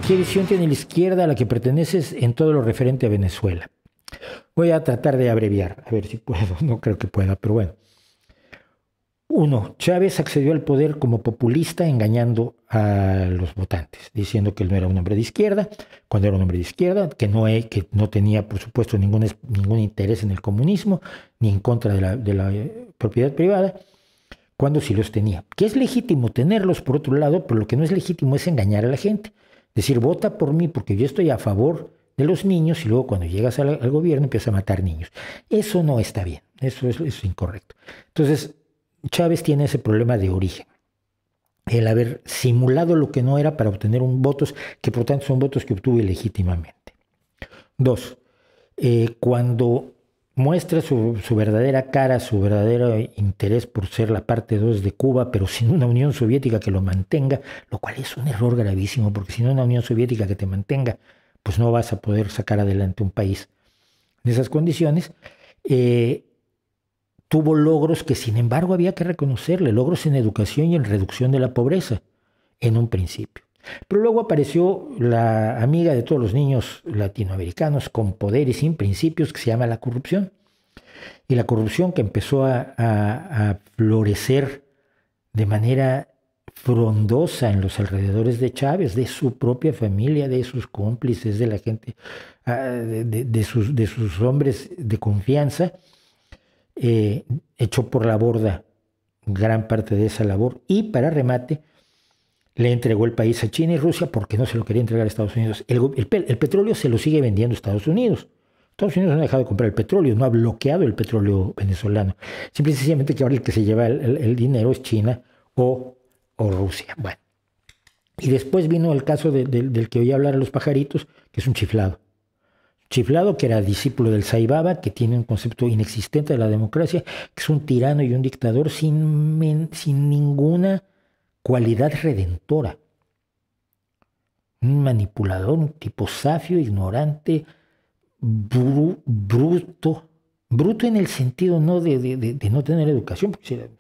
¿Qué visión tiene la izquierda a la que perteneces en todo lo referente a Venezuela? Voy a tratar de abreviar, a ver si puedo, no creo que pueda, pero bueno. 1. Chávez accedió al poder como populista engañando a los votantes, diciendo que él no era un hombre de izquierda, cuando era un hombre de izquierda, que no tenía, por supuesto, ningún interés en el comunismo, ni en contra de la propiedad privada, cuando sí los tenía. Que es legítimo tenerlos, por otro lado, pero lo que no es legítimo es engañar a la gente. Decir, vota por mí porque yo estoy a favor de los niños y luego cuando llegas al gobierno empiezas a matar niños. Eso no está bien, eso es incorrecto. Entonces, Chávez tiene ese problema de origen, el haber simulado lo que no era para obtener votos que por tanto son votos que obtuvo ilegítimamente. 2. Cuando muestra su verdadera cara, su verdadero interés por ser la parte 2 de Cuba, pero sin una Unión Soviética que lo mantenga, lo cual es un error gravísimo, porque sin una Unión Soviética que te mantenga, pues no vas a poder sacar adelante un país en esas condiciones. Tuvo logros que sin embargo había que reconocerle, logros en educación y en reducción de la pobreza, en un principio. Pero luego apareció la amiga de todos los niños latinoamericanos con poder y sin principios que se llama la corrupción. Y la corrupción que empezó a florecer de manera frondosa en los alrededores de Chávez, de su propia familia, de sus cómplices, de la gente, de sus hombres de confianza, echó por la borda gran parte de esa labor y para remate le entregó el país a China y Rusia porque no se lo quería entregar a Estados Unidos. El petróleo se lo sigue vendiendo a Estados Unidos. Estados Unidos no ha dejado de comprar el petróleo, no ha bloqueado el petróleo venezolano. Simple y sencillamente que ahora el que se lleva el dinero es China o Rusia. Bueno. Y después vino el caso del que oí hablar a los pajaritos, que es un chiflado. Chiflado, que era discípulo del Saibaba, que tiene un concepto inexistente de la democracia, que es un tirano y un dictador sin ninguna cualidad redentora. Un manipulador, un tipo safio, ignorante, bruto en el sentido no de no tener educación, porque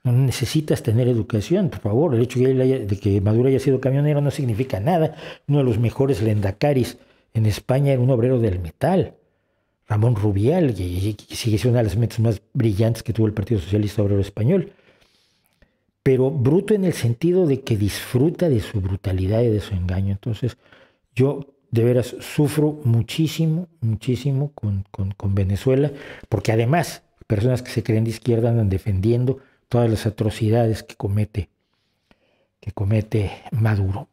no necesitas tener educación, por favor. El hecho de que Maduro haya sido camionero no significa nada. Uno de los mejores lendakaris en España era un obrero del metal, Ramón Rubial, que sigue siendo una de las mentes más brillantes que tuvo el Partido Socialista Obrero Español. Pero bruto en el sentido de que disfruta de su brutalidad y de su engaño. Entonces, yo de veras sufro muchísimo con Venezuela, porque además personas que se creen de izquierda andan defendiendo todas las atrocidades que comete Maduro.